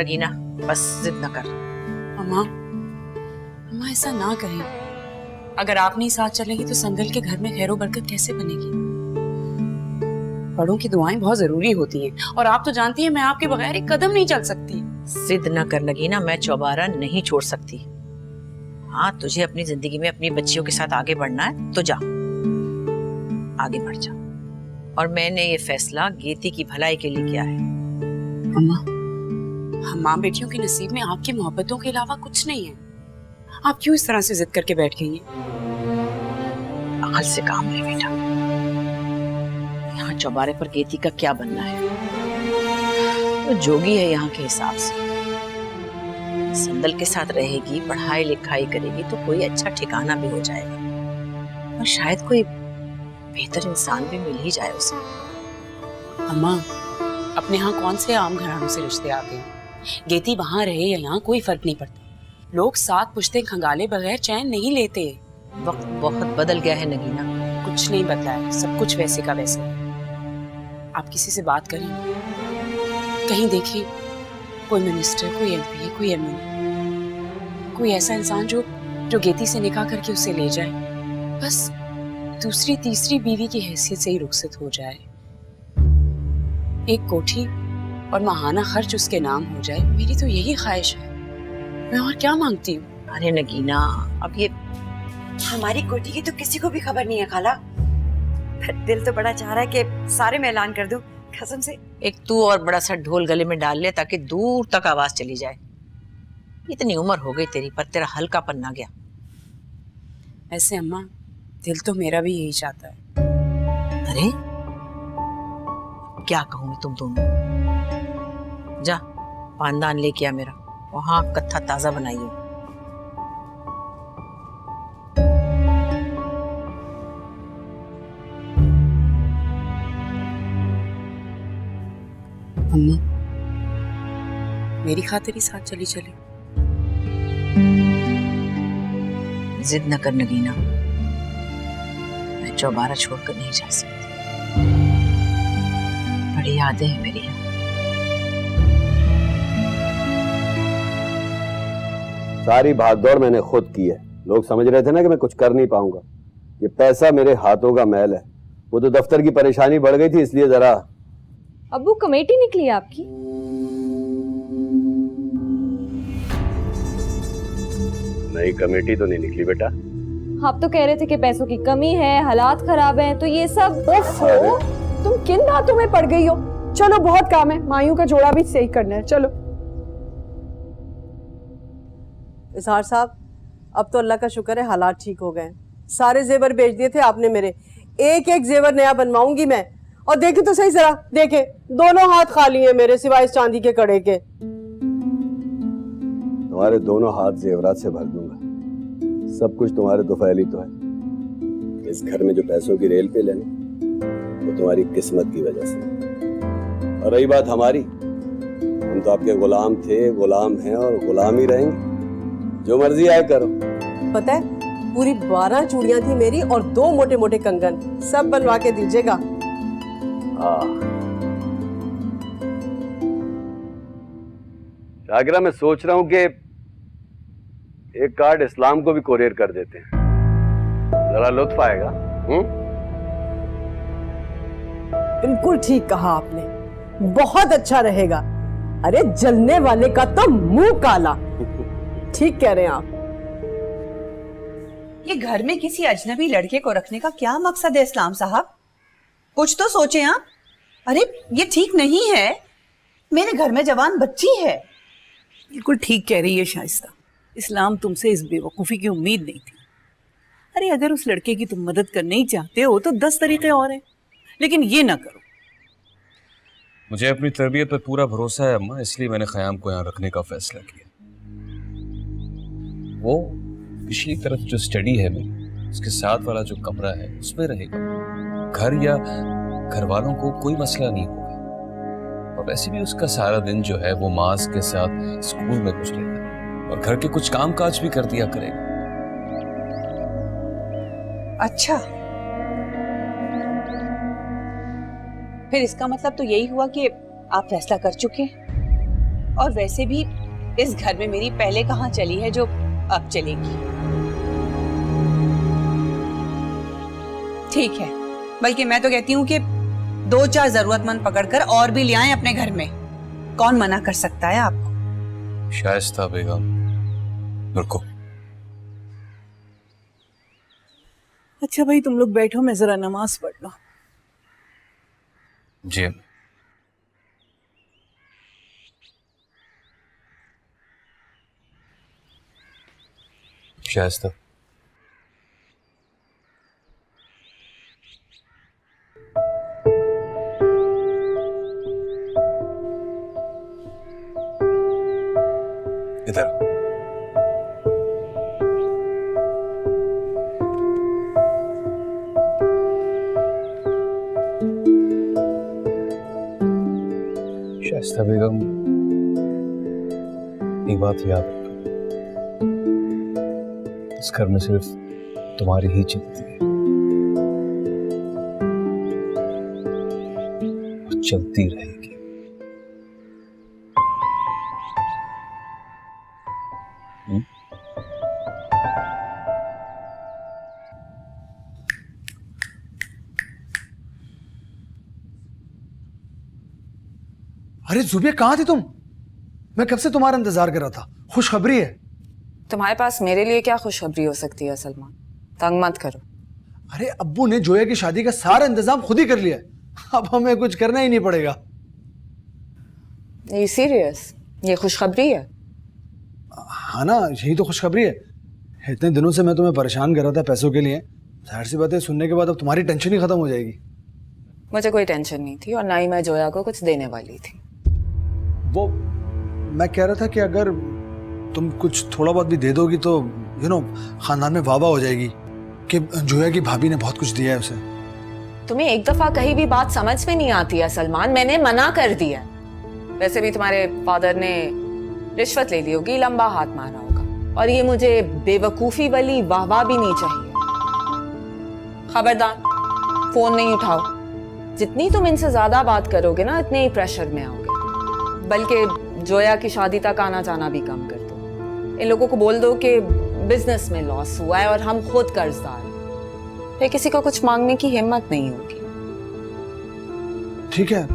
नगीना, बस जिद न कर। अम्मा, अम्मा ऐसा ना करें। अगर आप नहीं साथ चलेंगी तो संदल के घर में खैरो बरकत कैसे बनेगी? बड़ों की दुआएं बहुत जरूरी होती हैं और आप तो जानती हैं मैं आपके बगैर एक कदम नहीं चल सकती। जिद न कर नगीना, मैं चौबारा नहीं छोड़ सकती। हाँ, तुझे अपनी जिंदगी में अपनी बच्चियों के साथ आगे बढ़ना है तो जा, आगे बढ़ जा। और मैंने ये फैसला गेती की भलाई के लिए किया है। अम्मा, हम माँ बेटियों के नसीब में आपकी मोहब्बतों के अलावा कुछ नहीं है। आप क्यों इस तरह से जिद करके बैठ गई हैं? अकल से काम ले बेटा। यहाँ चौबारे पर गेती का क्या बनना है? वो जोगी है यहाँ के हिसाब से। संदल के साथ रहेगी, पढ़ाई लिखाई करेगी तो कोई अच्छा ठिकाना भी हो जाएगा और शायद कोई बेहतर इंसान भी मिल ही जाए उसे। अम्मा, अपने यहाँ कौन से आम घरानों से रिश्ते आ गए? गेती वहां रहे या यहाँ कोई फर्क नहीं पड़ता। लोग साथ पुश्ते खंगाले बगैर चैन नहीं लेते। वक्त बहुत बदल गया है नगीना। कुछ नहीं बदला है, सब कुछ वैसे का वैसे। आप किसी से बात करें, कहीं देखिए कोई मिनिस्टर, कोई एमपी, कोई एमएलए, कोई ऐसा इंसान जो गेती से निकाह करके उसे ले जाए, बस दूसरी तीसरी बीवी की हैसियत से ही रुखसत हो जाए। एक कोठी और माहाना खर्च उसके नाम हो जाए, मेरी तो यही ख्वाहिश है। मैं और क्या मांगती हूँ? अरे नगीना, अब ये हमारी कोठी की तो किसी को भी खबर नहीं है खाला। दिल तो बड़ा चाह रहा है कि सारे में ऐलान कर दूं, कसम से। एक तू और बड़ा सा ढोल गले में डाल ले ताकि दूर तक आवाज चली जाए। इतनी उम्र हो गई तेरी, पर तेरा हल्कापन ना गया। ऐसे अम्मा, दिल तो मेरा भी यही चाहता है। अरे क्या कहूँ मैं तुम दोनों। जा पानदान लेके आ मेरा, वहां कत्था ताजा बनाइए। अम्मा, मेरी खातिर ही साथ चली चले। जिद न कर नगीना, मैं चौबारा छोड़कर नहीं जा सकती। बड़ी यादें हैं मेरी। सारी भागदौड़ मैंने खुद की है। लोग समझ रहे थे ना कि मैं कुछ कर नहीं पाऊंगा। ये पैसा मेरे हाथों का मैल है। वो तो दफ्तर की परेशानी बढ़ गई थी, इसलिए जरा। अब्बू, कमेटी निकली आपकी? नई कमेटी तो नहीं निकली बेटा। आप तो कह रहे थे कि पैसों की कमी है, हालात खराब हैं, तो ये सब। ओफो, तुम किन बातों में पड़ गई हो? चलो बहुत काम है, मायूं का जोड़ा भी सही करना है। चलो। इजहार साहब, अब तो अल्लाह का शुक्र है हालात ठीक हो गए। सारे जेवर बेच दिए थे आपने मेरे। एक एक जेवर नया बनवाऊंगी मैं। और देखे तो सही जरा, देखे दोनों हाथ खाली हैं मेरे, सिवाय इस चांदी के कड़े के। तुम्हारे दोनों हाथ जेवरात से भर दूंगा। सब कुछ तुम्हारे दोफैल ही तो है। इस घर में जो पैसों की रेल पे लेना, वो तुम्हारी किस्मत की वजह से। और रही बात हमारी, हम तो आपके गुलाम थे, गुलाम हैं और गुलाम ही रहेंगे। जो मर्जी आए करो। पता है, पूरी 12 चूड़ियां थी मेरी और 2 मोटे मोटे कंगन, सब बनवा के दीजिएगा। शाकिरा, मैं सोच रहा हूँ कि एक कार्ड इस्लाम को भी कोरियर कर देते हैं, जरा लुत्फ आएगा। बिल्कुल ठीक कहा आपने, बहुत अच्छा रहेगा। अरे जलने वाले का तो मुंह काला। ठीक कह रहे हैं आप। ये घर में किसी अजनबी लड़के को रखने का क्या मकसद है इस्लाम साहब? कुछ तो सोचे आप। अरे ये ठीक नहीं है, मेरे घर में जवान बच्ची है। बिल्कुल ठीक कह रही है शाइस्ता। इस्लाम तुमसे इस बेवकूफ़ी की उम्मीद नहीं थी। अरे अगर उस लड़के की तुम मदद करना ही चाहते हो तो 10 तरीके और हैं, लेकिन ये ना करो। मुझे अपनी तरबियत पर पूरा भरोसा है अम्मा, इसलिए मैंने ख़याम को यहाँ रखने का फैसला किया। वो पिछली तरफ जो स्टडी है मेरी, उसके साथ वाला जो कमरा है उसमें रहेगा। घर या घर वालों को कोई मसला नहीं होगा। और वैसे भी उसका सारा दिन जो है वो मास के साथ स्कूल में गुजरेगा और घर के कुछ काम काज भी कर दिया करेगा। अच्छा, फिर इसका मतलब तो यही हुआ कि आप फैसला कर चुके हैं। और वैसे भी इस घर में मेरी पहले कहाँ चली है जो अब चलेगी। ठीक है, बल्कि मैं तो कहती हूँ कि 2-4 जरूरतमंद पकड़कर और भी ले आएं अपने घर में। कौन मना कर सकता है आपको? शाइस्ता बेगम, रुको। अच्छा भाई तुम लोग बैठो, मैं जरा नमाज पढ़ लूं। जी शाइस्ता, इधर। शाइस्ता बेगम, एक बात याद रखो, इस घर में सिर्फ तुम्हारी ही चलती है और चलती रहेगी। अरे जुबिया, कहाँ थी तुम? मैं कब से तुम्हारा इंतजार कर रहा था। खुशखबरी है। तुम्हारे पास मेरे लिए क्या खुशखबरी हो सकती है सलमान? तंग मत करो। अरे अब्बू ने जोया की शादी का सारा इंतजाम खुद ही कर लिया है, अब हमें कुछ करना ही नहीं पड़ेगा। ये सीरियस? ये खुशखबरी है? हाँ ना, यही तो खुशखबरी है। इतने दिनों से मैं तुम्हें परेशान कर रहा था पैसों के लिए, जाहिर सी बात है सुनने के बाद अब तुम्हारी टेंशन ही खत्म हो जाएगी। मुझे कोई टेंशन नहीं थी और ना ही मैं जोया को कुछ देने वाली थी। वो मैं कह रहा था कि अगर तुम कुछ थोड़ा बहुत भी दे दोगी तो खानदान में वाह हो जाएगी कि जोया की भाभी ने बहुत कुछ दिया है उसे। तुम्हें एक दफा कहीं भी बात समझ में नहीं आती है सलमान, मैंने मना कर दिया। वैसे भी तुम्हारे फादर ने रिश्वत ले ली होगी, लंबा हाथ मारा होगा, और ये मुझे बेवकूफी वाली वाह भी नहीं चाहिए। खबरदार फोन नहीं उठाओ। जितनी तुम इनसे ज्यादा बात करोगे ना, इतने ही प्रेशर में आओगे। बल्कि जोया की शादी तक आना जाना भी कम कर दो। इन लोगों को बोल दो कि बिजनेस में लॉस हुआ है और हम खुद कर्जदार हैं। फिर किसी को कुछ मांगने की हिम्मत नहीं होगी। ठीक है,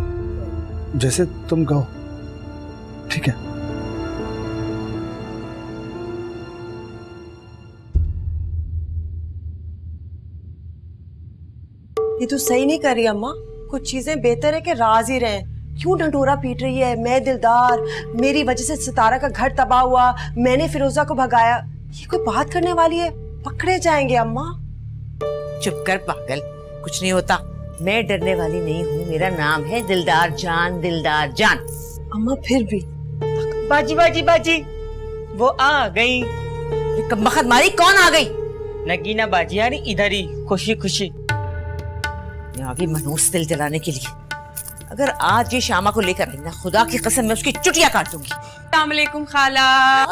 जैसे तुम कहो। ठीक है। ये तो सही नहीं कर रही अम्मा। कुछ चीजें बेहतर है कि राज ही रहें। क्यों ढंढोरा पीट रही है? मैं दिलदार, मेरी वजह से सितारा का घर तबाह हुआ, मैंने फिरोजा को भगाया। ये कोई बात करने वाली है? पकड़े जाएंगे अम्मा। चुप कर पागल, कुछ नहीं होता। मैं डरने वाली नहीं हूँ, मेरा नाम है दिलदार जान, दिलदार जान। अम्मा फिर भी बाजी बाजी बाजी, वो आ गई। कमबख्त मारी, कौन आ गई? नगीना बाजी आ रही इधर ही, खुशी खुशी। यहाँ भी मनूस दिल जलाने के लिए। अगर आज ये शामा को लेकर आई ना, खुदा की कसम मैं उसकी चुटिया काट दूंगी। अस्सलाम वालेकुम खाला।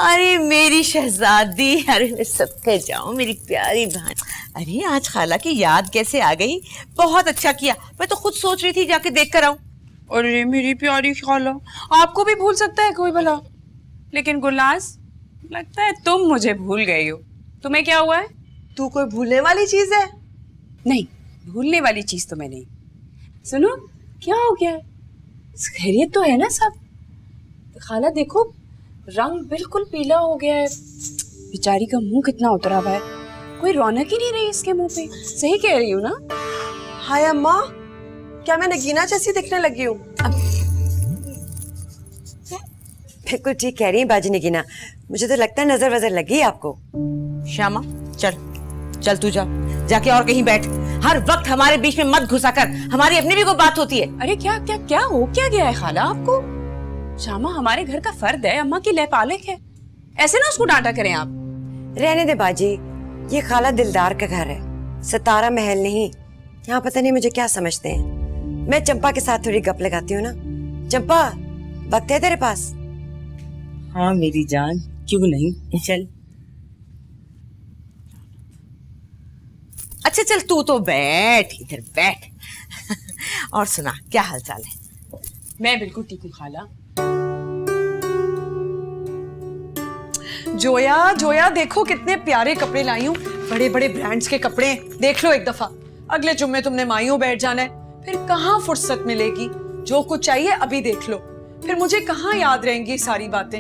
अरे मेरी शहजादी, अरे मैं सदके जाऊं मेरी प्यारी बहन। अरे आज खाला की याद कैसे आ गई? बहुत अच्छा किया, मैं तो खुद सोच रही थी जाके देख कर आऊं। अरे मेरी प्यारी खाला, आपको भी भूल सकता है कोई भला? लेकिन गुलनाज, लगता है तुम मुझे भूल गई हो। तुम्हें क्या हुआ है? तू कोई भूलने वाली चीज है? नहीं, भूलने वाली चीज तो मैं नहीं। सुनो, क्या हो गया है? खैरियत तो है ना सब? खाला देखो, रंग बिल्कुल पीला हो गया है। बेचारी का मुंह कितना उतरा हुआ है, कोई रौनक ही नहीं रही इसके मुंह पे। सही कह रही हूँ ना? हाय अम्मा, क्या मैं नगीना जैसी दिखने लगी हूँ? बिल्कुल ठीक कह रही है बाजी नगीना। मुझे तो लगता है नजर वजर लगी आपको। श्यामा चल चल, तू जा, जाके और कहीं बैठ। हर वक्त हमारे बीच में मत घुसा कर, हमारी अपनी भी कोई बात होती है। अरे क्या क्या क्या हो क्या गया है खाला आपको? श्यामा हमारे घर का फर्द है, अम्मा की लहपालक है, ऐसे ना उसको डांटा करें आप। रहने दे बाजी, ये खाला दिलदार का घर है, सितारा महल नहीं। यहाँ पता नहीं मुझे क्या समझते हैं। मैं चंपा के साथ थोड़ी गप लगाती हूँ ना। चंपा, वक्त है तेरे पास? हाँ मेरी जान, क्यों नहीं, चल। अच्छा चल, तू तो बैठ, इधर बैठ। और सुना, क्या हाल चाल है? मैं बिल्कुल ठीक हूँ खाला। जोया जोया देखो कितने प्यारे कपड़े लाई हूँ, बड़े बड़े ब्रांड्स के कपड़े हैं। देख लो एक दफा। अगले जुम्मे तुमने मायूं बैठ जाना है, फिर कहाँ फुर्सत मिलेगी। जो कुछ चाहिए अभी देख लो, फिर मुझे कहाँ याद रहेंगी सारी बातें।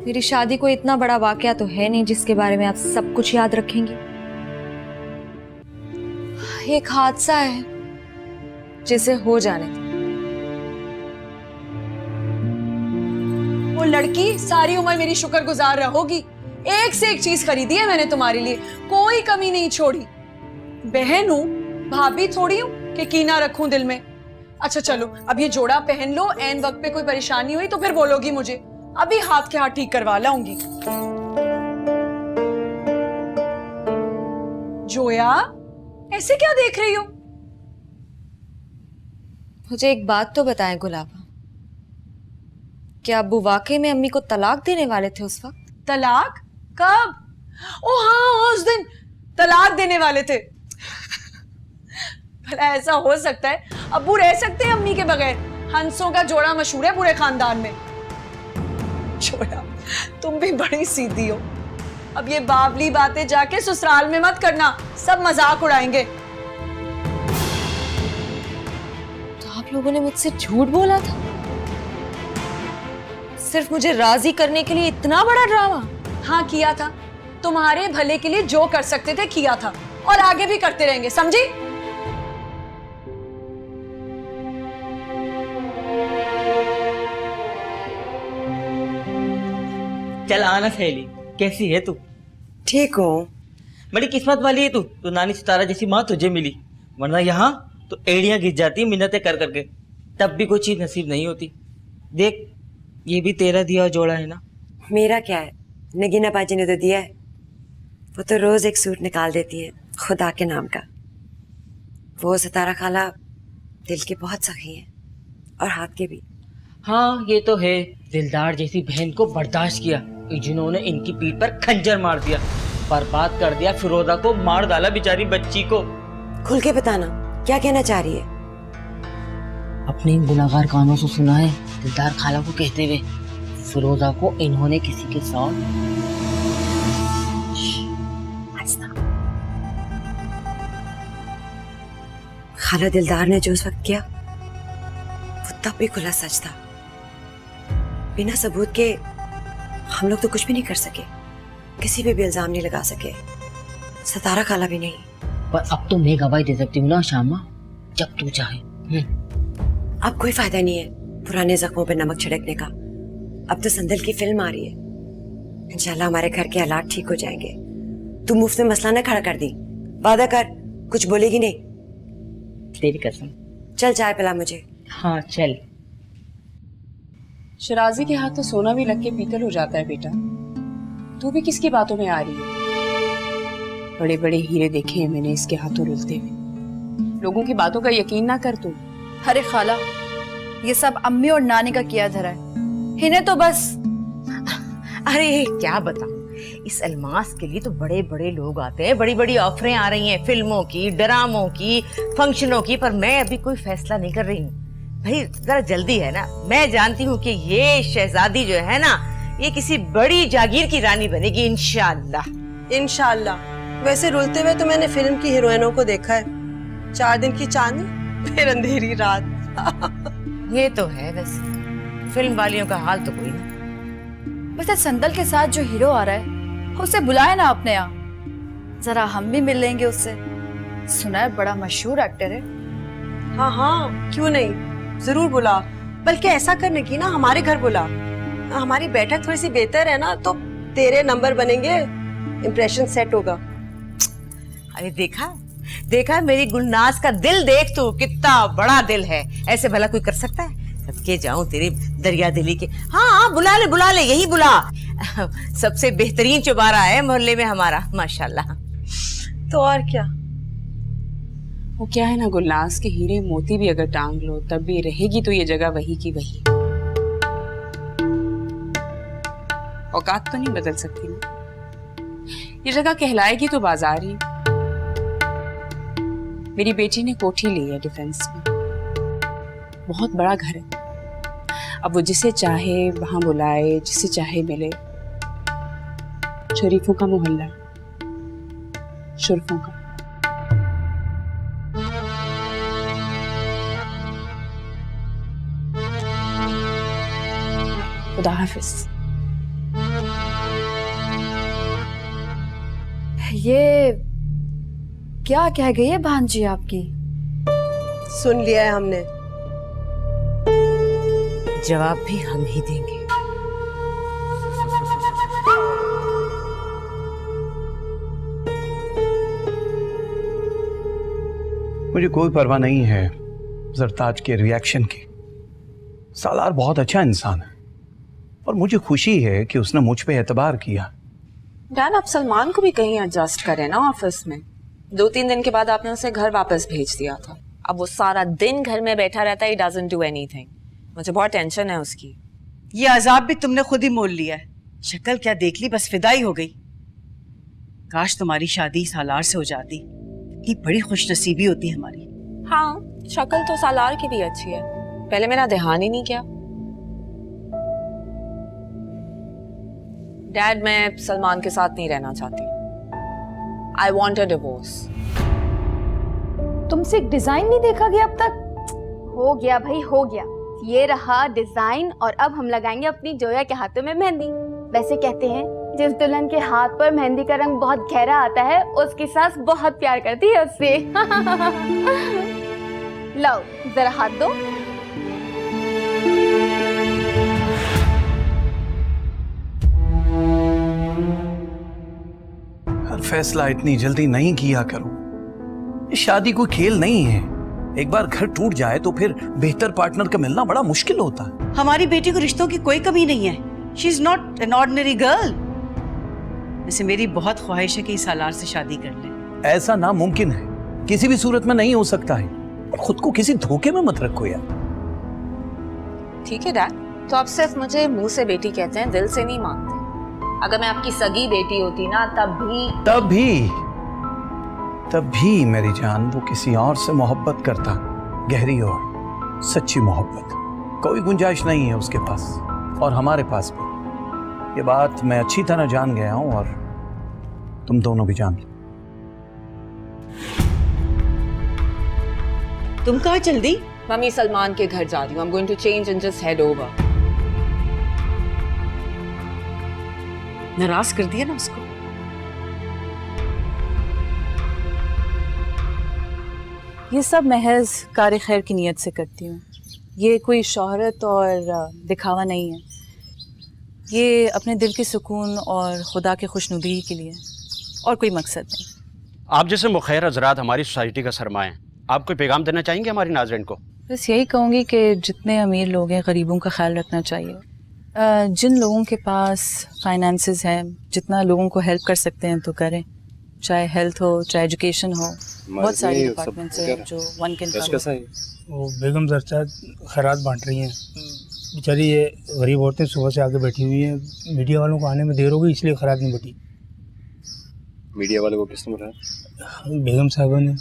मेरी शादी कोई इतना बड़ा वाकया तो है नहीं जिसके बारे में आप सब कुछ याद रखेंगी। एक हादसा है जिसे हो जाने दो। वो लड़की सारी उम्र मेरी शुक्रगुजार रहोगी। एक से एक चीज खरीदी है मैंने तुम्हारे लिए, कोई कमी नहीं छोड़ी। बहन हूँ, भाभी थोड़ी हूँ कि कीना रखूं दिल में। अच्छा चलो अब ये जोड़ा पहन लो, एन वक्त पे कोई परेशानी हुई तो फिर बोलोगी मुझे। अभी हाथ के हाथ ठीक करवा लाऊंगी। जोया ऐसे क्या देख रही हो? मुझे एक बात तो बताएं गुलाबा, क्या अब्बू वाकई में अम्मी को तलाक देने वाले थे उस वक्त? तलाक? कब? ओ हाँ, उस दिन तलाक देने वाले थे। भला ऐसा हो सकता है? अब्बू रह सकते हैं अम्मी के बगैर? हंसों का जोड़ा मशहूर है पूरे खानदान में। जोया तुम भी बड़ी सीधी हो। अब ये बावली बातें जाके ससुराल में मत करना, सब मजाक उड़ाएंगे। तो आप लोगों ने मुझसे झूठ बोला था सिर्फ मुझे राजी करने के लिए? इतना बड़ा ड्रामा? हाँ किया था, तुम्हारे भले के लिए जो कर सकते थे किया था, और आगे भी करते रहेंगे, समझी? चल आना सहेली, कैसी है तू? ठीक हूँ। बड़ी किस्मत वाली है तू, तो नानी सितारा जैसी माँ तुझे मिली, वरना यहाँ तो एड़ियां घिस जाती मिन्नतें कर करके, तब भी कोई चीज नसीब नहीं होती। देख ये भी तेरा दिया जोड़ा है ना। मेरा क्या है, नगीना बाजी ने तो दिया है। वो तो रोज एक सूट निकाल देती है खुदा के नाम का। वो सितारा खाला दिल के बहुत सखी है और हाथ के भी। हाँ ये तो है, दिलदार जैसी बहन को बर्दाश्त किया, जिन्होंने इनकी पीठ पर खंजर मार दिया, बर्बाद कर दिया, फिरोजा को मार डाला बेचारी बच्ची को। खुल के बताना क्या कहना चाह रही है? अपने इन गुनाहगार कानों से सुना है दिलदार खाला को कहते हुए फिरोजा को इन्होंने किसी के साथ। खाला दिलदार ने जो उस वक्त किया वो तब भी खुला सच था। बिना सबूत के हम लोग तो कुछ भी नहीं कर सके, किसी पे भी इल्जाम नहीं लगा सके, सितारा खाला भी नहीं। पर अब तो मैं गवाही दे सकती हूँ ना शामा, जब तू चाहे। अब कोई फायदा नहीं है पुराने जख्मों पे नमक छिड़कने का। अब तो संदल की फिल्म आ रही है, इंशाल्लाह हमारे घर के हालात ठीक हो जाएंगे। तू मुफ्त में मसला न खड़ा कर दी, वादा कर कुछ बोलेगी नहीं। तेरी कसम। चल चाय पिला मुझे। हाँ चल। शराजी के हाथ तो सोना भी लग के पीतल हो जाता है बेटा, तू भी किसकी बातों में आ रही है? बड़े बड़े हीरे देखे हैं मैंने इसके हाथों रुलते हुए। लोगों की बातों का यकीन ना कर तू। अरे खाला, ये सब अम्मी और नानी का किया धरा है, इन्हें तो बस। अरे क्या बताऊं, इस अलमास के लिए तो बड़े बड़े लोग आते हैं, बड़ी बड़ी ऑफरें आ रही हैं, फिल्मों की, ड्रामों की, फंक्शनों की, पर मैं अभी कोई फैसला नहीं कर रही हूँ। भाई जरा जल्दी है ना, मैं जानती हूँ कि ये शहजादी जो है ना, ये किसी बड़ी जागीर की रानी बनेगी इंशाल्लाह। इंशाल्लाह। वैसे रुलते हुए तो मैंने फिल्म की हीरोइनों को देखा है, 4 दिन की चांदनी फिर अंधेरी रात। ये तो है, वैसे फिल्म वालियों का हाल तो कोई नहीं। वैसे संदल के साथ जो हीरो आ रहा है उसे बुलाए ना अपने यहाँ, जरा हम भी मिल लेंगे उससे। सुना है बड़ा मशहूर एक्टर है। हाँ हाँ क्यों नहीं, जरूर बुला। बल्कि ऐसा करने की ना, हमारे घर बुला, हमारी बैठक थोड़ी सी बेहतर है ना, तो तेरे नंबर बनेंगे, इम्प्रेशन सेट होगा। अरे देखा देखा, मेरी गुलनाज का दिल देख तू, कितना बड़ा दिल है, ऐसे भला कोई कर सकता है? सबके जाऊं तेरी दरिया दिली के। हाँ बुला ले यही बुला। सबसे बेहतरीन चौबारा है मोहल्ले में हमारा, माशाल्लाह। तो और क्या, वो क्या है ना गुलनाज के हीरे मोती भी अगर टांग लो तब भी रहेगी तो ये जगह वही की वही। औकात तो नहीं बदल सकती ना, ये जगह कहलाएगी तो बाजार ही। मेरी बेटी ने कोठी ली है डिफेंस में, बहुत बड़ा घर है। अब वो जिसे चाहे वहां बुलाए, जिसे चाहे मिले, शरीफों का मोहल्ला है, शुरफों का। खुदा हाफिज। ये क्या कह गई है भांजी आपकी? सुन लिया है हमने। जवाब भी हम ही देंगे। मुझे कोई परवाह नहीं है जरताज के रिएक्शन की। सालार बहुत अच्छा इंसान है और मुझे खुशी है कि उसने मुझ पे एतबार किया। डैड, आप सलमान को भी कहीं एडजस्ट करें ना ऑफिस में। 2-3 दिन के बाद आपने उसे घर वापस भेज दिया था। अब वो सारा दिन घर में बैठा रहता है, ही डजंट डू एनीथिंग। मुझे बहुत टेंशन है उसकी। ये अजाब भी तुमने खुद ही मोल लिया है। शक्ल क्या देख ली, बस फिदाई हो गई। काश तुम्हारी शादी सालार से हो जाती, कितनी बड़ी खुशनसीबी होती हमारी। हाँ, शक्ल तो सालार की भी अच्छी है, पहले मेरा ध्यान ही नहीं किया। डैड, मैं सलमान के साथ नहीं रहना चाहती। I want a divorce. तुमसे एक डिजाइन नहीं देखा गया अब तक? हो गया भाई, हो गया। ये रहा डिजाइन और अब हम लगाएंगे अपनी जोया के हाथों में मेहंदी। वैसे कहते हैं जिस दुल्हन के हाथ पर मेहंदी का रंग बहुत गहरा आता है उसकी सास बहुत प्यार करती है उससे। लो जरा हाथ दो। हर फैसला इतनी जल्दी नहीं किया करो। ये शादी कोई खेल नहीं है। एक बार घर टूट जाए तो फिर बेहतर पार्टनर का मिलना बड़ा मुश्किल होता है। हमारी बेटी को रिश्तों की कोई कमी नहीं है। She is not an ordinary girl. वैसे मेरी बहुत ख्वाहिश है कि सालार से शादी कर ले। ऐसा नामुमकिन है, किसी भी सूरत में नहीं हो सकता है। खुद को किसी धोखे में मत रखो यार। ठीक है डैड, तो आप सिर्फ मुझे मुंह से बेटी कहते हैं, दिल से नहीं मानते। अगर मैं आपकी सगी बेटी होती ना तब भी मेरी जान वो किसी और से मोहब्बत करता, गहरी और सच्ची मोहब्बत। कोई गुंजाइश नहीं है उसके पास और हमारे पास भी। ये बात मैं अच्छी तरह जान गया हूं और तुम दोनों भी जान लो। तुम कहाँ चल दी? मम्मी, सलमान के घर जा रही हूँ। I'm going to change and just head over. नाराज कर दिया ना उसको। ये सब महज कार खैर की नीयत से करती हूँ। ये कोई शोहरत और दिखावा नहीं है। ये अपने दिल के सुकून और खुदा के खुशनुदी के लिए, और कोई मकसद नहीं। आप जैसे मुखैर हजरात हमारी सोसाइटी का सरमाया हैं। आप कोई पैगाम देना चाहेंगे हमारी नाज़रीन को? बस यही कहूँगी कि जितने अमीर लोग हैं गरीबों का ख्याल रखना चाहिए। जिन लोगों के पास फाइनेंसेस हैं, जितना लोगों को हेल्प कर सकते हैं तो करें, चाहे हेल्थ हो, चाहे एजुकेशन हो। बहुत सारे डिपार्टमेंट्स हैं जो वन कैन कवर। वो बेगम जरताज खैरात बांट रही हैं। बेचारी ये गरीब औरतें सुबह से आके बैठी हुई हैं। मीडिया वालों को आने में देर हो गई इसलिए खैरात नहीं बटी। मीडिया वालों को किसने बुलाया? बेगम साहबा ने,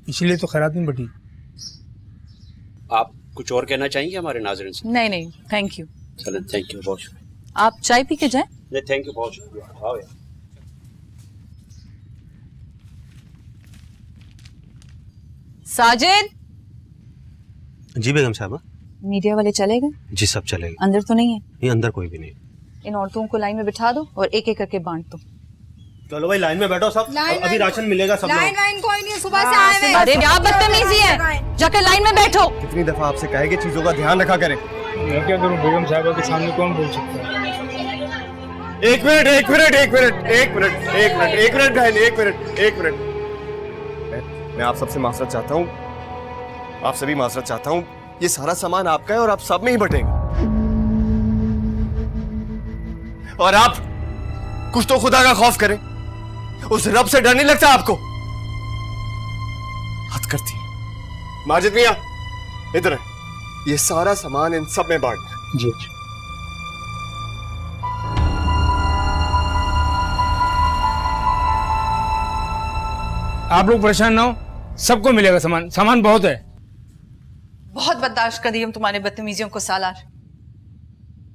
इसलिए तो खैरात नहीं बटी। आप कुछ और कहना चाहेंगे हमारे नाज़रीन से? नहीं, थैंक यू। चलें, थैंक यू, बहुत शुक्रिया। आप चाय पी के जाएं? नहीं, थैंक यू, बहुत शुक्रिया। आओ यार। साजिद। जी बेगम साहबा। मीडिया वाले चले गए? जी सब चले गए। अंदर तो नहीं है? ये अंदर कोई भी नहीं। इन औरतों को लाइन में बिठा दो और एक एक करके बांट दो। चलो भाई लाइन में बैठो सब, अभी राशन मिलेगा सब लोग। लाइन कोई नहीं, सुबह से आए हुए। अरे क्या बदतमीजी है, जाकर लाइन में बैठो। कितनी दफा आपसे कहे कि चीजों का ध्यान रखा करें। मैं क्या करूं, बेगम साहबा के सामने कौन बोल सकता है? एक मिनट मैं आप सबसे माजरत चाहता हूँ, आप सभी माजरत चाहता हूँ। ये सारा सामान आपका है और आप सब में ही बटेगा। और आप कुछ तो खुदा का खौफ करें, उस रब से डर नहीं लगता आपको? हद करती है। माजिद मियां इधर है, ये सारा सामान इन सब में बांटना। जी। आप लोग परेशान ना हो, सबको मिलेगा सामान। सामान बहुत है। बहुत बर्दाश्त कर दी हम तुम्हारे बदतमीजियों को सालार,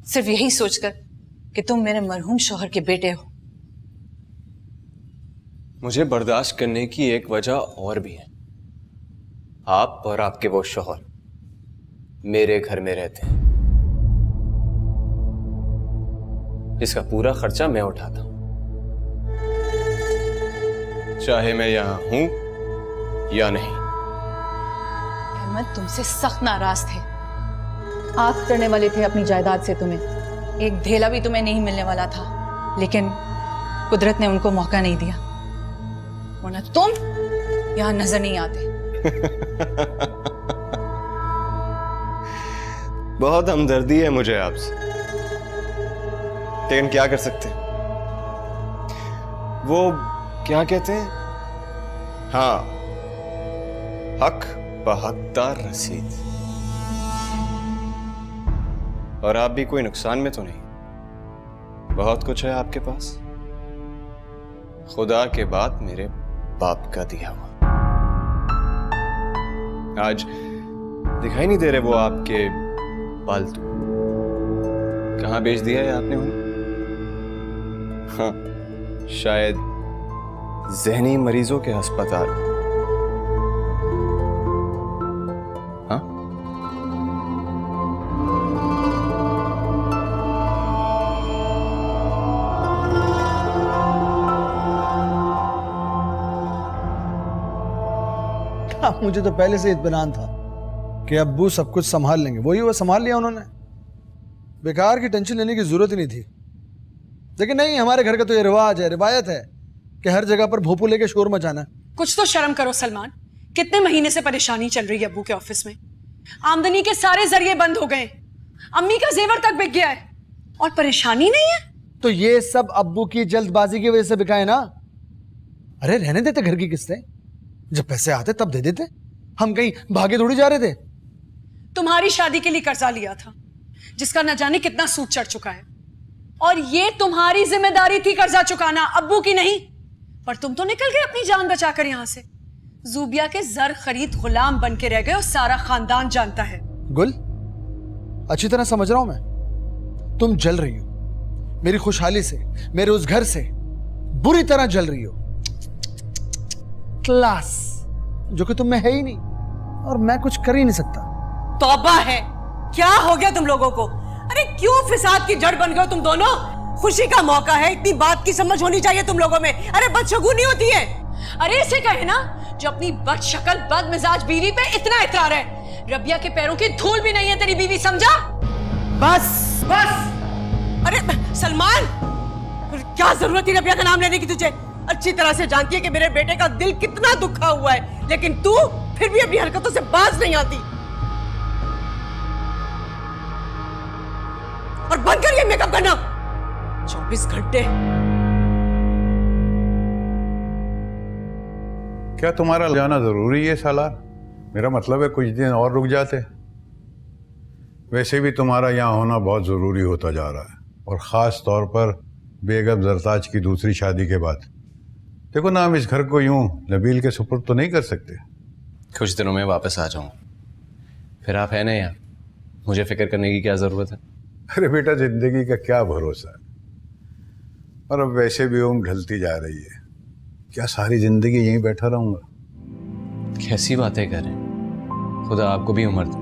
सिर्फ यही सोचकर कि तुम मेरे मरहूम शौहर के बेटे हो। मुझे बर्दाश्त करने की एक वजह और भी है। आप और आपके वो शौहर मेरे घर में रहते हैं, इसका पूरा खर्चा मैं उठाता हूं, चाहे मैं यहां हूं या नहीं। अहमद तुमसे सख्त नाराज थे, आग चढ़ने वाले थे अपनी जायदाद से तुम्हें। एक ढेला भी तुम्हें नहीं मिलने वाला था, लेकिन कुदरत ने उनको मौका नहीं दिया, वरना तुम यहां नजर नहीं आते। बहुत हमदर्दी है मुझे आपसे, लेकिन क्या कर सकते हैं? वो क्या कहते हैं, हाँ, हक बहकदार रसीद। और आप भी कोई नुकसान में तो नहीं? बहुत कुछ है आपके पास, खुदा के बाद मेरे बाप का दिया हुआ। आज दिखाई नहीं दे रहे वो आपके पालतू, कहां बेच दिया है आपने उन्हें? हाँ, शायद जहनी मरीजों के अस्पताल। हाँ, मुझे तो पहले से इत्मीनान था कि अब्बू सब कुछ संभाल लेंगे। वही वो संभाल लिया उन्होंने, बेकार की टेंशन लेने की जरूरत ही नहीं थी। लेकिन नहीं, हमारे घर का तो ये रिवाज है, रिवायत है कि हर जगह पर भोपू लेके शोर मचाना। कुछ तो शर्म करो सलमान, कितने महीने से परेशानी चल रही है अब्बू के ऑफिस में। आमदनी के सारे जरिए बंद हो गए, अम्मी का जेवर तक बिक गया है, और परेशानी नहीं है। तो ये सब अब्बू की जल्दबाजी की वजह से बिका है ना। अरे रहने देते घर की किस्तें, जब पैसे आते तब दे देते, हम कहीं भागे थोड़ी जा रहे थे। तुम्हारी शादी के लिए कर्जा लिया था जिसका न जाने कितना सूद चढ़ चुका है, और ये तुम्हारी जिम्मेदारी थी कर्जा चुकाना, अब्बू की नहीं। पर तुम तो निकल गए अपनी जान बचाकर यहां से। जूबिया के जर खरीद गुलाम बन के रह गए, और सारा खानदान जानता है। गुल, अच्छी तरह समझ रहा हूं मैं, तुम जल रही हो मेरी खुशहाली से, मेरे उस घर से बुरी तरह जल रही हो। क्लास जो कि तुम में है ही नहीं, और मैं कुछ कर ही नहीं सकता। तौबा है, क्या हो गया तुम लोगों को? अरे क्यों फिसाद की जड़ बन गए तुम दोनों? खुशी का मौका है, इतनी बात की समझ होनी चाहिए तुम लोगों में। अरे बदशगुनी होती है। अरे इसे कहे ना जो अपनी बदशक्ल बदमिजाज बीवी पे इतना इतरार है। रबिया के पैरों की धूल भी नहीं है तेरी बीवी, समझा? बस बस। अरे सलमान, क्या जरूरत थी रबिया का नाम लेने की तुझे? अच्छी तरह से जानती है कि मेरे बेटे का दिल कितना दुखा हुआ है, लेकिन तू फिर भी अपनी हरकतों से बाज नहीं आती। और बंद कर ये मेकअप करना 24 घंटे। क्या तुम्हारा जाना जरूरी है सालार? मेरा मतलब है कुछ दिन और रुक जाते। वैसे भी तुम्हारा यहाँ होना बहुत जरूरी होता जा रहा है, और खास तौर पर बेगम जरताज की दूसरी शादी के बाद। देखो ना, हम इस घर को यूं नबील के सुपुर्द तो नहीं कर सकते। कुछ दिनों में वापस आ जाऊं, फिर आप है ना यहाँ, मुझे फिक्र करने की क्या जरूरत है? अरे बेटा, जिंदगी का क्या भरोसा है, और अब वैसे भी उम्र ढलती जा रही है। क्या सारी जिंदगी यहीं बैठा रहूंगा? कैसी बातें कर रहे हैं, खुदा आपको भी उम्र दे।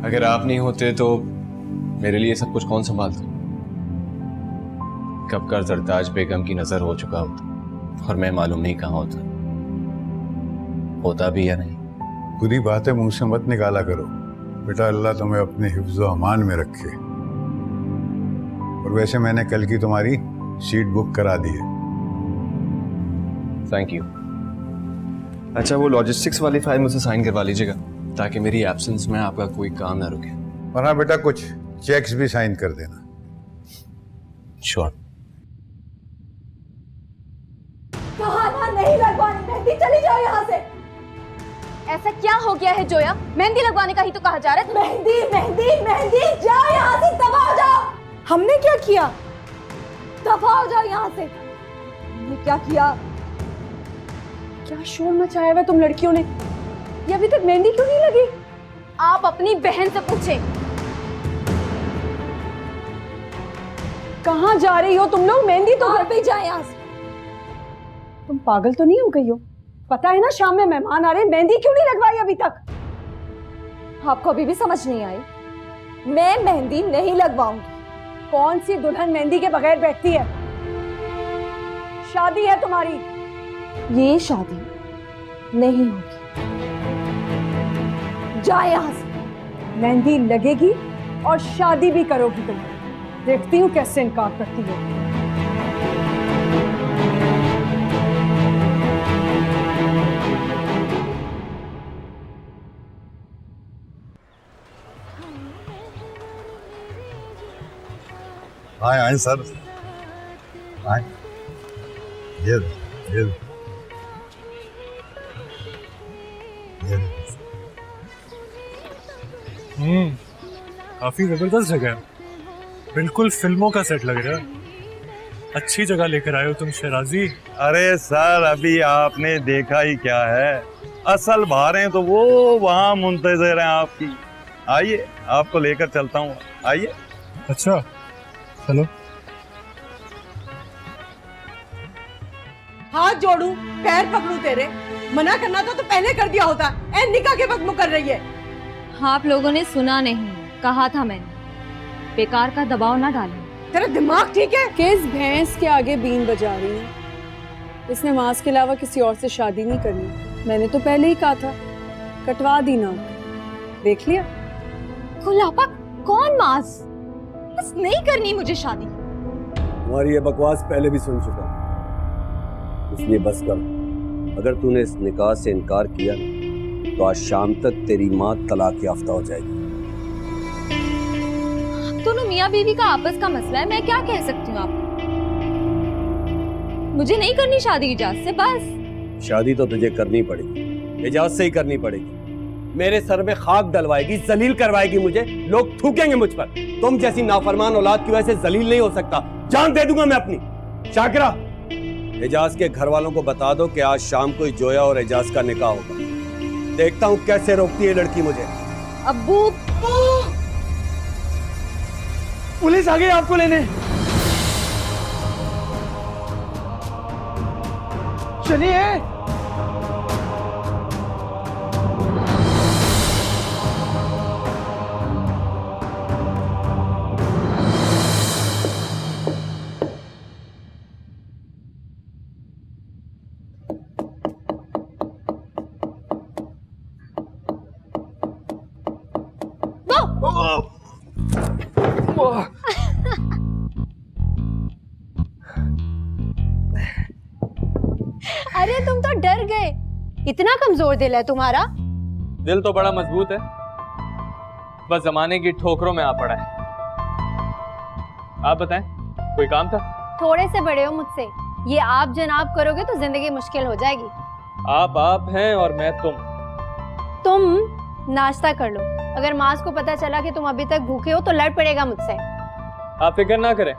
अगर आप नहीं होते तो मेरे लिए सब कुछ कौन संभालता? कब कर जरताज बेगम की नजर हो चुका होता, और मैं मालूम नहीं कहाँ होता भी या नहीं। बुरी बातें मुंह से मत निकाला करो बेटा, अल्लाह तुम्हें अपने हिफ्ज़ो अमान में रखे। और वैसे मैंने कल की तुम्हारी सीट बुक करा दी है। Thank you. अच्छा, वो लॉजिस्टिक्स वाली फाइल मुझसे साइन करवा लीजिएगा, ताकि मेरी एब्सेंस में आपका कोई काम ना रुके। और हाँ बेटा, कुछ चेक्स भी साइन कर देना। श्योर। कहा नहीं लगवानी मेहंदी, चली जाओ यहाँ से। ऐसा क्या हो गया है जोया? मेहंदी लगवाने का ही तो कहा जा रहा है। मेहंदी मेहंदी मेहंदी, जाओ यहाँ से, दफा हो जाओ। हमने क्या किया? दफा हो जाओ यहाँ से। हमने क्या किया? क्या शोर मचाया हुआ तुम लड़कियों ने? ये अभी तक मेहंदी क्यों नहीं लगी? आप अपनी बहन से पूछें। कहाँ जा रही हो तुम लोग? मेहंदी तो घर पे ही जाए यहाँ से। तुम पागल तो नहीं हो गई हो? पता है ना शाम में मेहमान आ रहे हैं, मेहंदी क्यों नहीं लगवाई अभी तक? आपको अभी भी समझ नहीं आई? मैं मेहंदी नहीं लगवाऊंगी। कौन सी दुल्हन मेहंदी के बगैर बैठती है? शादी है तुम्हारी। ये शादी नहीं होगी। जाए यहाँ से। मेहंदी लगेगी और शादी भी करोगी तुम। देखती हूँ कैसे इनकार करती हो। आए आए सर, आए। ये काफी जबरदस्त जगह है, बिल्कुल फिल्मों का सेट लग रहा है। अच्छी जगह लेकर आए हो तुम शराजी। अरे सर, अभी आपने देखा ही क्या है, असल बारें तो वो वहाँ मुंतजर हैं आपकी। आइए, आपको लेकर चलता हूँ, आइए। अच्छा चलो। हाथ जोड़ू, पैर पकड़ू तेरे? मना करना तो पहले कर दिया होता। ए निकाह के वक्त मुकर रही है। आप लोगों ने सुना नहीं, कहा था मैंने। बेकार का दबाव ना डालें। तेरा दिमाग ठीक है? किस भैंस के आगे बीन बजा रही है? इसने मांस के अलावा किसी और से शादी नहीं करनी। मैंने तो पहले ही कहा था, कटवा दी ना। देख लिया? खुलापा कौन मांस? बस नहीं करनी मुझे शादी। तुम्हारी ये बकवास पहले भी सुन चुका हूं, इसलिए बस कर। अगर तूने इस निकाह से इनकार किया तो आज शाम तक तेरी माँ तलाक याफ्ता हो जाएगी। दोनों मियाँ बीवी का आपस का मसला है, मैं क्या कह सकती हूँ आपको? मुझे नहीं करनी शादी इजाज़त से, बस। शादी तो तुझे करनी पड़ेगी, इजाज़त से ही करनी पड़ेगी। मेरे सर में खाक डलवाएगी, जलील करवाएगी मुझे, लोग थूकेंगे मुझ पर। तुम जैसी नाफरमान औलाद की वजह से जलील नहीं हो सकता। जान दे दूंगा मैं अपनी। शाकिरा, एजाज के घर वालों को बता दो कि आज शाम को ही जोया और एजाज का निकाह होगा। देखता हूँ कैसे रोकती है लड़की मुझे। अब्बू, पुलिस आ गई आपको लेने। चलिए। अरे तुम तो डर गए। इतना कमजोर दिल है तुम्हारा? दिल तो बड़ा मजबूत है, बस जमाने की ठोकरों में आ पड़ा है। आप बताएं, कोई काम था? थोड़े से बड़े हो मुझसे, ये आप जनाब करोगे तो जिंदगी मुश्किल हो जाएगी। आप हैं और मैं तुम नाश्ता कर लो। अगर मास को पता चला कि तुम अभी तक भूखे हो तो लड़ पड़ेगा मुझसे। आप फिक्र ना करें,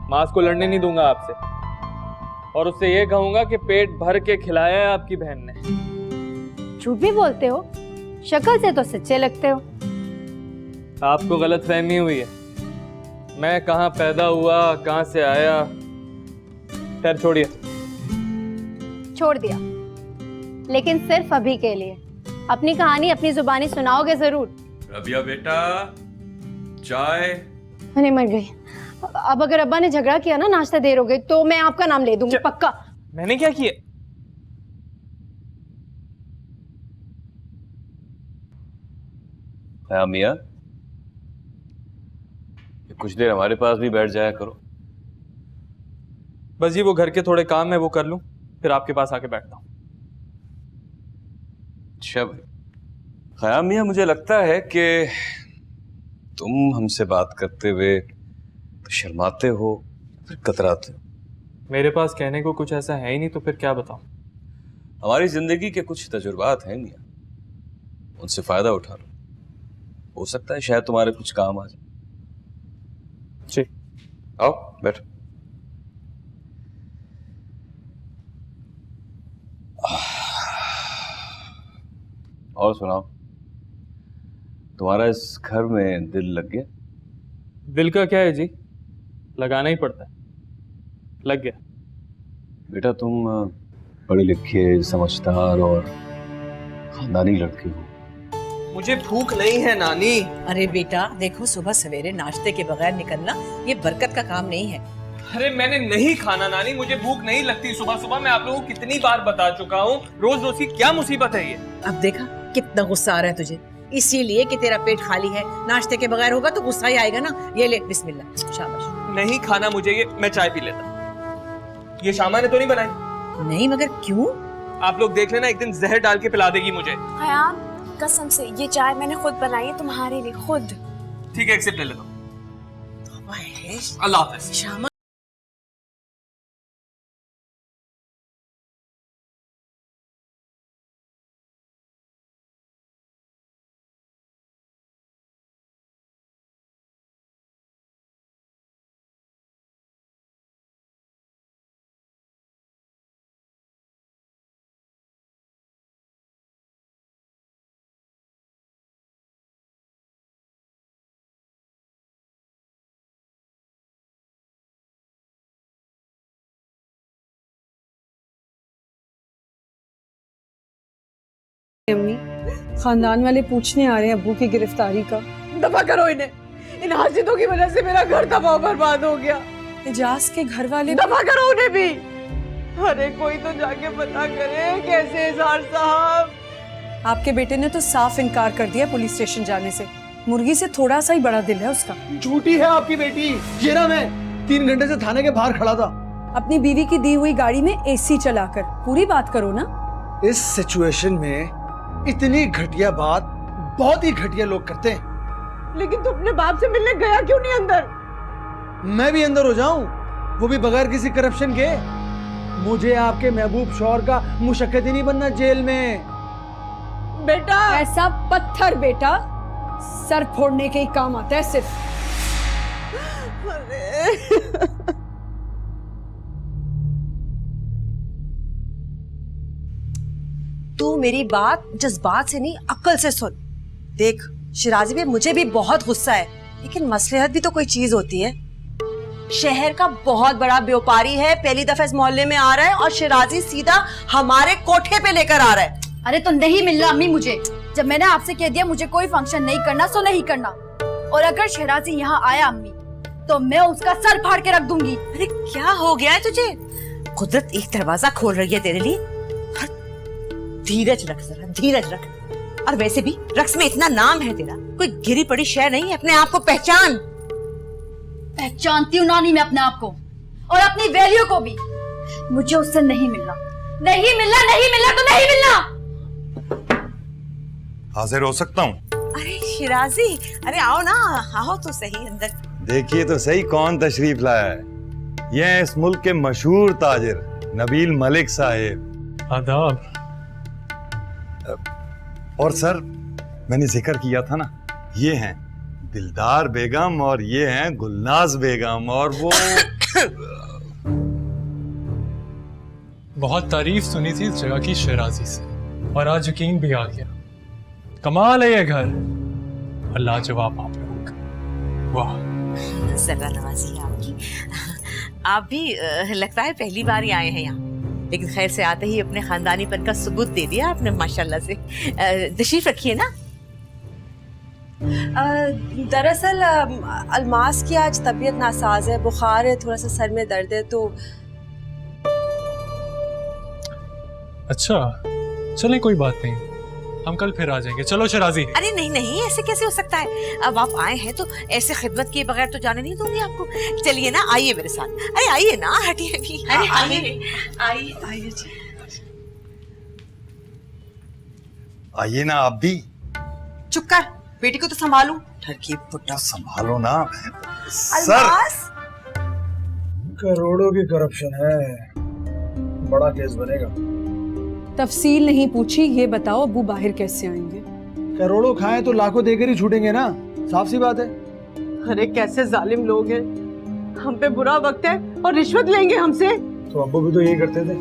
मास को लड़ने नहीं दूंगा आपसे, और उससे ये कहूंगा कि पेट भर के खिलाया है आपकी बहन ने। झूठ भी बोलते हो, शक्ल से तो सच्चे लगते हो। आपको गलतफहमी हुई है। मैं कहाँ पैदा हुआ, कहाँ से आया, खैर छोड़िए। छोड़ दिया, लेकिन सिर्फ अभी के लिए। अपनी कहानी अपनी जुबानी सुनाओगे जरूर। रबिया बेटा, चाय। मैंने मर गई। अब अगर अब्बा ने झगड़ा किया ना, नाश्ता देर हो गई, तो मैं आपका नाम ले दूंगी, पक्का। मैंने क्या किया? हाँ मियाँ, कुछ देर हमारे पास भी बैठ जाया करो। बस जी वो घर के थोड़े काम है, वो कर लूं, फिर आपके पास आके बैठता हूँ। अच्छा भाई। ख़याम मियाँ, मुझे लगता है कि तुम हमसे बात करते हुए तो शर्माते हो, फिर कतराते हो। मेरे पास कहने को कुछ ऐसा है ही नहीं, तो फिर क्या बताऊं? हमारी जिंदगी के कुछ तजुर्बात हैं मियाँ, उनसे फायदा उठा लो। हो सकता है शायद तुम्हारे कुछ काम आ जाए। जी, आओ बैठो। और सुनाओ, तुम्हारा इस घर में दिल लग गया? दिल का क्या है जी, लगाना ही पड़ता है। लग गया। बेटा तुम पढ़े लिखे, समझदार और खानदानी लड़के हो। मुझे भूख नहीं है नानी। अरे बेटा देखो, सुबह सवेरे नाश्ते के बगैर निकलना ये बरकत का काम नहीं है। अरे मैंने नहीं खाना नानी, मुझे भूख नहीं लगती सुबह सुबह। मैं आप लोगों को कितनी बार बता चुका हूँ, रोज रोज की क्या मुसीबत है ये। अब देखा कितना गुस्सा आ रहा है तुझे, इसीलिए कि तेरा पेट खाली है। नाश्ते के बगैर होगा तो गुस्सा ही आएगा ना। ये ले बिस्मिल्लाह, शाबाश। नहीं खाना मुझे ये, मैं चाय पी लेता। ये शामा ने तो नहीं बनाई? नहीं, मगर क्यों? आप लोग देख लेना, एक दिन जहर डाल के पिला देगी मुझे। हयाम कसम से ये चाय मैंने खुद बनाई है तुम्हारे लिए, खुद। ठीक है, एक सिप ले लेता हूँ। अल्लाह हाफ़िज़। शामा अम्मी, खानदान वाले पूछने आ रहे हैं अब्बू की गिरफ्तारी का। दफा करो इन्हें, इन हासिदों की वजह से मेरा घर तबाह बर्बाद हो गया। इजाज के घर वाले दफा करो उन्हें भी। अरे कोई तो जाके पता करे कैसे इजहार साहब। आपके बेटे ने तो साफ इनकार कर दिया पुलिस स्टेशन जाने से। मुर्गी से थोड़ा सा ही बड़ा दिल है उसका। झूठी है आपकी बेटी। ये ना मैं 3 घंटे से थाने के बाहर खड़ा था अपनी बीवी की दी हुई गाड़ी में एसी चलाकर। पूरी बात करो ना। इस सिचुएशन में इतनी घटिया बात बहुत ही घटिया लोग करते हैं। लेकिन तू अपने बाप से मिलने गया क्यों नहीं अंदर? मैं भी अंदर हो जाऊं, वो भी बगैर किसी करप्शन के। मुझे आपके महबूब शौहर का मुशक्कत ही नहीं बनना जेल में। बेटा ऐसा पत्थर बेटा सर फोड़ने के ही काम आता है सिर्फ। तू मेरी बात जज्बात से नहीं अक्ल से सुन। देख शिराजी भी, मुझे भी बहुत गुस्सा है, लेकिन मसलहत भी तो कोई चीज होती है। शहर का बहुत बड़ा व्यापारी है, पहली दफा इस मोहल्ले में आ रहा है और शिराजी सीधा हमारे कोठे पे लेकर आ रहा है। अरे तो नहीं मिलना अम्मी मुझे। जब मैंने आपसे कह दिया मुझे कोई फंक्शन नहीं करना सो नहीं करना। और अगर शहराजी यहाँ आया अम्मी तो मैं उसका सर फाड़ के रख दूंगी। अरे क्या हो गया है तुझे? कुदरत एक दरवाजा खोल रही है तेरे लिए। धीरज रख, जरा धीरज रख। और वैसे भी रक्स में इतना नाम है तेरा, कोई गिरी पड़ी शय नहीं है। अपने आप को पहचान। पहचानती हूँ नानी मैं अपने आप को और अपनी वैल्यू को भी। मुझे उससे नहीं मिलना, नहीं मिलना, नहीं मिलना तो नहीं मिलना। हाजिर हो सकता हूँ? अरे शिराजी, अरे आओ ना, आओ तो सही अंदर। देखिए तो सही कौन तशरीफ लाया है। ये है इस मुल्क के मशहूर ताजिर नबील मलिक साहिब। आदाब। और सर, मैंने जिक्र किया था ना, ये हैं दिलदार बेगम और ये हैं गुलनाज बेगम। और वो बहुत तारीफ सुनी थी इस जगह की शिराजी से और आज यकीन भी आ गया। कमाल है ये घर और लाजवाब आप लोग। वाह, जरा नवाजी आपकी। आप भी लगता है पहली बार ही आए हैं यहाँ, लेकिन खैर से आते ही अपने खानदानीपन का सबूत दे दिया आपने माशाल्लाह से। तशरीफ रखिए ना। दरअसल अलमास की आज तबीयत नासाज है, बुखार है, थोड़ा सा सर में दर्द है तो। अच्छा चलें, कोई बात नहीं, हम कल फिर आ जाएंगे। चलो शिराजी। अरे नहीं नहीं, ऐसे कैसे हो सकता है? अब आप आए हैं तो ऐसे खिदमत किए बगैर तो जाने नहीं दूंगी आपको। चलिए ना, आइए मेरे साथ। अरे आइए ना, हटिए भी। अरे आइए आइए जी, आइए ना आप भी। चुप कर, बेटी को तो संभालू। ठरकी पुट्टा संभालो ना अलमास। करोड़ों की करप्शन है, बड़ा केस बनेगा। तफसील नहीं पूछी, ये बताओ अब्बू बाहर कैसे आएंगे? करोड़ों खाएं तो लाखों देकर ही छूटेंगे ना, साफ सी बात है। अरे कैसे जालिम लोग हैं, हम पे बुरा वक्त है और रिश्वत लेंगे हमसे। तो अब्बू भी तो यही करते थे,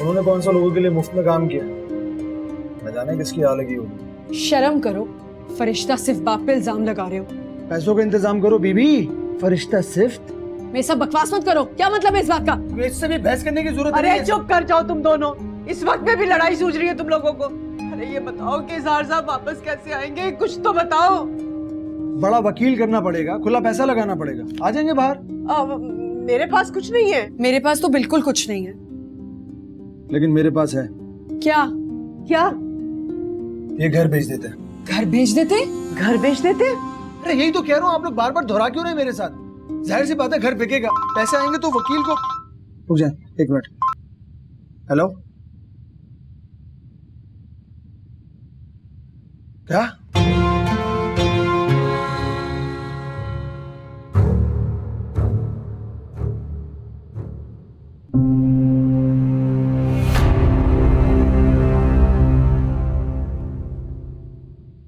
उन्होंने कौन सा लोगों के लिए मुफ्त में काम किया, न जाने किसकी हाल लगी होगी। शर्म करो, फरिश्ता सिर्फ बाप पे इल्जाम लगा रहे हो। पैसों का इंतजाम करो बीबी, फरिश्ता सिर्फ मेरे सब बकवास मत करो, क्या मतलब है इस बात का? इससे भी बहस करने की जरूरत नहीं अरे है। चुप कर जाओ तुम दोनों, इस वक्त में भी लड़ाई सूझ रही है तुम लोगों को। अरे ये बताओ कि इजहार साहब वापस कैसे आएंगे, कुछ तो बताओ। बड़ा वकील करना पड़ेगा, खुला पैसा लगाना पड़ेगा, आ जाएंगे बाहर। मेरे पास कुछ नहीं है। मेरे पास तो बिल्कुल कुछ नहीं है। लेकिन मेरे पास है। क्या? क्या? ये घर भेज देते हैं। घर भेज देते? घर भेज देते? अरे यही तो कह रहा हूँ, आप लोग बार बार दोहरा क्यों रहे मेरे साथ? जाहिर सी बात है घर बिकेगा, पैसे आएंगे तो वकील को। रुक जाए 1 मिनट। हेलो, क्या?